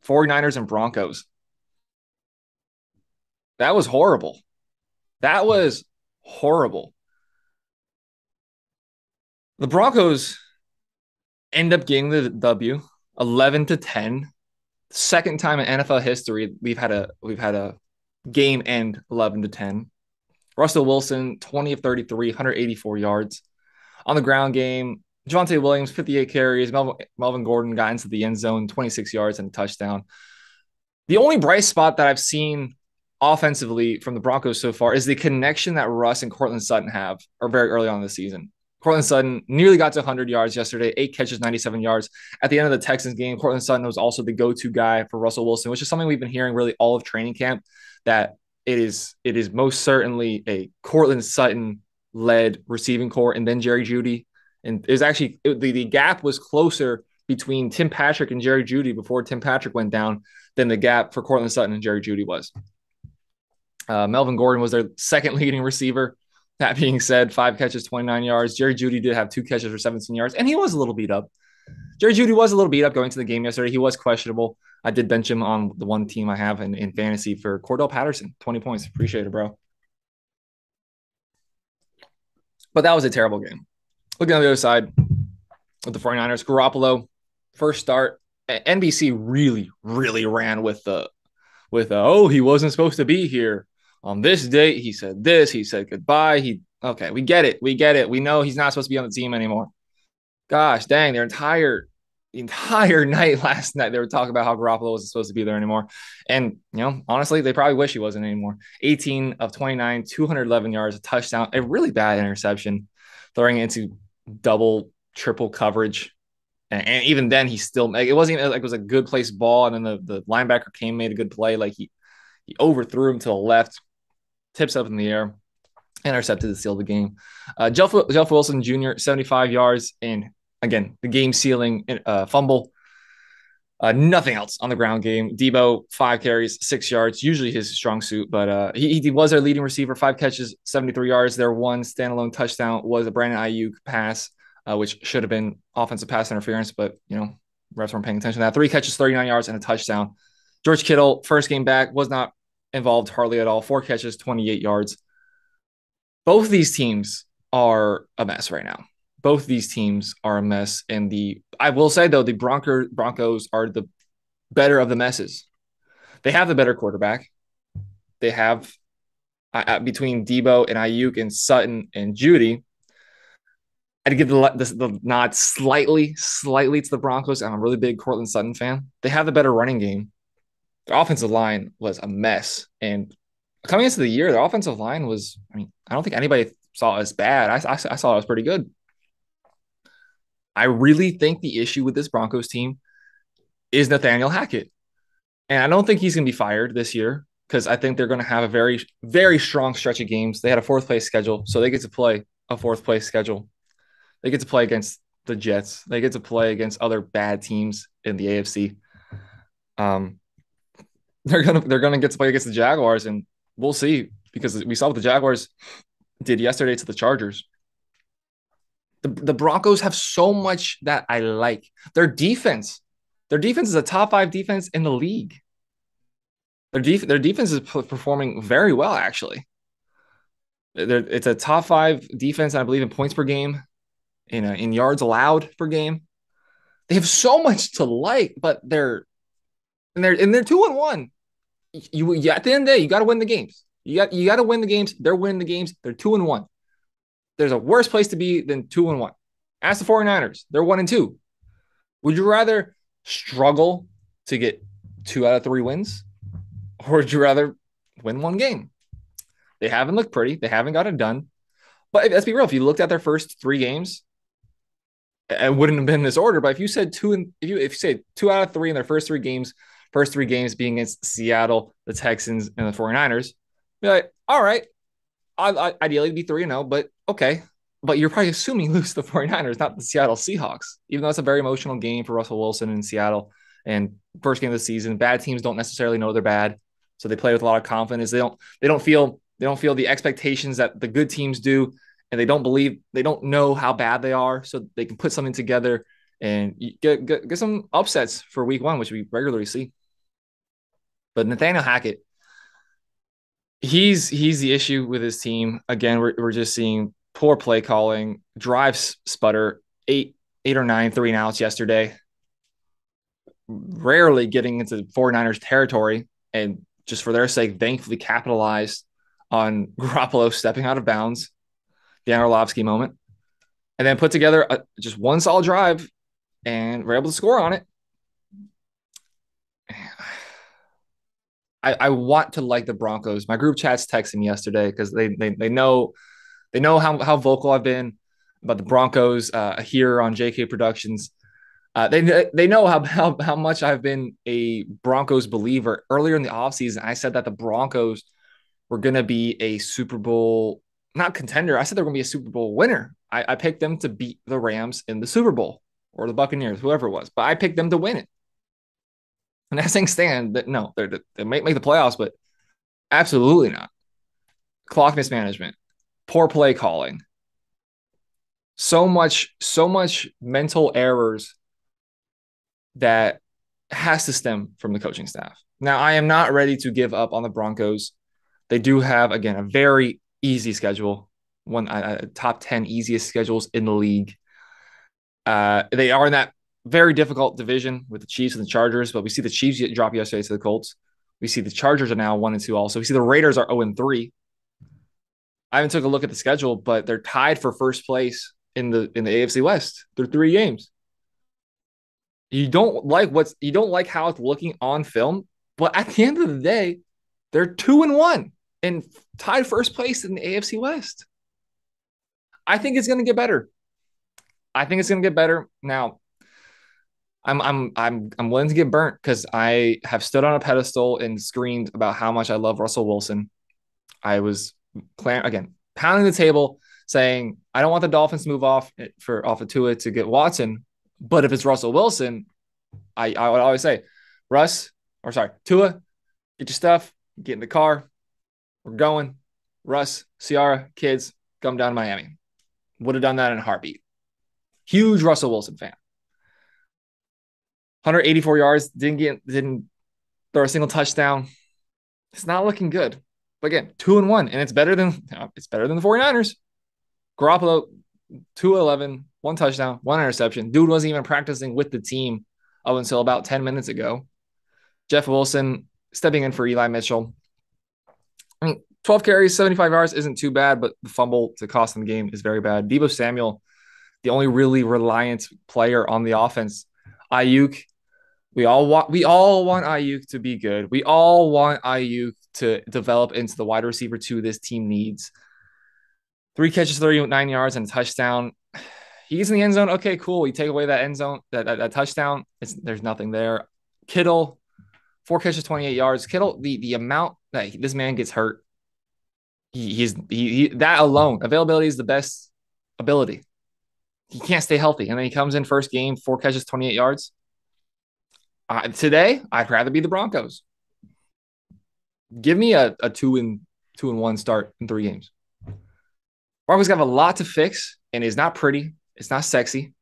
49ers and Broncos. That was horrible. That was horrible. The Broncos end up getting the W 11-10. Second time in NFL history we've had a game end 11-10. Russell Wilson, 20 of 33, 184 yards. On the ground game, Javonte Williams, 58 carries. Melvin Gordon got into the end zone, 26 yards and a touchdown. The only bright spot that I've seen offensively from the Broncos so far is the connection that Russ and Cortland Sutton have or very early on in the season. Cortland Sutton nearly got to 100 yards yesterday, 8 catches, 97 yards. At the end of the Texans game, Cortland Sutton was also the go-to guy for Russell Wilson, which is something we've been hearing really all of training camp, that it is most certainly a Cortland Sutton led receiving core and then Jerry Jeudy. And it was actually the gap was closer between Tim Patrick and Jerry Jeudy before Tim Patrick went down than the gap for Cortland Sutton and Jerry Jeudy was. Melvin Gordon was their second leading receiver. That being said, 5 catches, 29 yards. Jerry Jeudy did have 2 catches for 17 yards, and he was a little beat up. Jerry Jeudy was a little beat up going to the game yesterday. He was questionable. I did bench him on the one team I have in fantasy for Cordell Patterson, 20 points. Appreciate it, bro. But that was a terrible game. Looking on the other side with the 49ers, Garoppolo, first start. NBC really, really ran with oh, he wasn't supposed to be here. On this date, he said this. He said goodbye. Okay, we get it. We get it. We know he's not supposed to be on the team anymore. Gosh, dang, their entire night last night, they were talking about how Garoppolo wasn't supposed to be there anymore. And, honestly, they probably wish he wasn't anymore. 18 of 29, 211 yards, a touchdown, a really bad interception, throwing it into double, triple coverage. And even then, he still, it wasn't even like it was a good placed ball. And then the linebacker made a good play. Like he overthrew him to the left, tips up in the air, intercepted to seal the game. Jeff Wilson Jr., 75 yards, and again, the game sealing fumble. Nothing else on the ground game. Debo, 5 carries, 6 yards, usually his strong suit, but he was their leading receiver, 5 catches, 73 yards. Their one standalone touchdown was a Brandon Ayuk pass, which should have been offensive pass interference, but, refs weren't paying attention to that. 3 catches, 39 yards, and a touchdown. George Kittle, first game back, was not involved hardly at all. 4 catches, 28 yards. Both these teams are a mess right now. Both these teams are a mess. And I will say, though, the Broncos are the better of the messes. They have the better quarterback. They have, between Debo and Ayuk and Sutton and Jeudy, I'd give the nod slightly to the Broncos. I'm a really big Cortland Sutton fan. They have the better running game. Their offensive line was a mess. And coming into the year, their offensive line was, I don't think anybody saw it as bad. I saw it was pretty good. I really think the issue with this Broncos team is Nathaniel Hackett. And I don't think he's going to be fired this year because I think they're going to have a very, very strong stretch of games. They had a 4th place schedule, so they get to play a 4th place schedule. They get to play against the Jets. They get to play against other bad teams in the AFC. They're gonna get to play against the Jaguars, and we'll see, because we saw what the Jaguars did yesterday to the Chargers. The Broncos have so much that I like. Their defense is a top 5 defense in the league. Their defense is performing very well, actually. It's a top 5 defense, I believe, in points per game, in yards allowed per game. They have so much to like, but they're 2-1. You at the end of the day, you got to win the games. You got to win the games. They're winning the games. They're 2-1. There's a worse place to be than 2-1. Ask the 49ers. They're 1-2. Would you rather struggle to get 2 out of 3 wins, or would you rather win 1 game? They haven't looked pretty. They haven't got it done. But let's be real. If you looked at their first 3 games, it wouldn't have been in this order. But if you said if you say 2 out of 3 in their first 3 games being against Seattle, the Texans, and the 49ers, be like, all right, I'd ideally be 3-0, but okay. But you're probably assuming lose the 49ers, not the Seattle Seahawks, even though it's a very emotional game for Russell Wilson in Seattle. And first game of the season, bad teams don't necessarily know they're bad, so they play with a lot of confidence. They don't feel the expectations that the good teams do, and they don't know how bad they are, so they can put something together and get some upsets for week 1, which we regularly see. But Nathaniel Hackett, he's the issue with his team. Again, we're just seeing poor play calling, drives sputter, eight or nine 3-and-outs yesterday, rarely getting into 49ers territory. And just for their sake, thankfully capitalized on Garoppolo stepping out of bounds, the Orlovsky moment, and then put together just one solid drive, and we're able to score on it. I want to like the Broncos. My group chat's texting me yesterday because they know how vocal I've been about the Broncos here on JK Productions. They know how much I've been a Broncos believer. Earlier in the offseason, I said that the Broncos were going to be a Super Bowl, not contender. I said they're going to be a Super Bowl winner. I picked them to beat the Rams in the Super Bowl or the Buccaneers, whoever it was. But I picked them to win it. And as things stand, that no, they might make the playoffs, but absolutely not. Clock mismanagement, poor play calling, so much mental errors that has to stem from the coaching staff. Now, I am not ready to give up on the Broncos. They do have, again, a very easy schedule, one top 10 easiest schedules in the league. They are in that very difficult division with the Chiefs and the Chargers, but we see the Chiefs drop yesterday to the Colts. We see the Chargers are now 1-2 also. We see the Raiders are 0-3. I haven't took a look at the schedule, but they're tied for first place in the AFC West through 3 games. You don't like how it's looking on film, but at the end of the day, they're 2-1 and tied first place in the AFC West. I think it's going to get better. I think it's going to get better. Now, I'm willing to get burnt because I have stood on a pedestal and screamed about how much I love Russell Wilson. I was pounding the table saying I don't want the Dolphins to move off of Tua to get Watson, but if it's Russell Wilson, I would always say, Tua, get your stuff, get in the car, we're going. Russ, Ciara, kids, come down to Miami. Would have done that in a heartbeat. Huge Russell Wilson fan. 184 yards, didn't throw a single touchdown. It's not looking good. But again, 2-1, and it's better than the 49ers. Garoppolo, 2-11, one touchdown, one interception. Dude wasn't even practicing with the team up until about 10 minutes ago. Jeff Wilson stepping in for Eli Mitchell. I mean, 12 carries, 75 yards isn't too bad, but the fumble to cost them the game is very bad. Deebo Samuel, the only really reliant player on the offense. Ayuk, we all want Ayuk to be good. We all want Ayuk to develop into the wide receiver 2 this team needs. 3 catches, 39 yards, and a touchdown. He's in the end zone. Okay, cool. You take away that end zone, that touchdown, there's nothing there. Kittle, 4 catches, 28 yards. Kittle, the amount that this man gets hurt, that alone, availability is the best ability. He can't stay healthy, and then he comes in first game, 4 catches, 28 yards. Today, I'd rather be the Broncos. Give me a 2-1 start in 3 games. Broncos have a lot to fix, and it's not pretty. It's not sexy.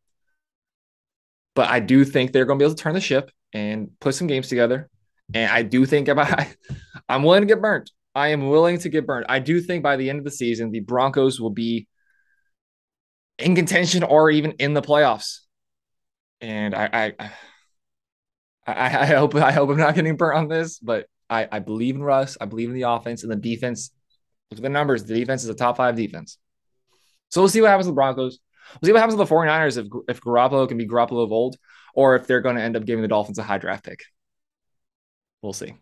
But I do think they're going to be able to turn the ship and put some games together. And I do think I'm willing to get burnt. I am willing to get burnt. I do think by the end of the season, the Broncos will be in contention or even in the playoffs. And I hope I'm not getting burnt on this, but I believe in Russ. I believe in the offense and the defense. Look at the numbers. The defense is a top 5 defense. So we'll see what happens with the Broncos. We'll see what happens with the 49ers if Garoppolo can be Garoppolo of old, or if they're going to end up giving the Dolphins a high draft pick. We'll see.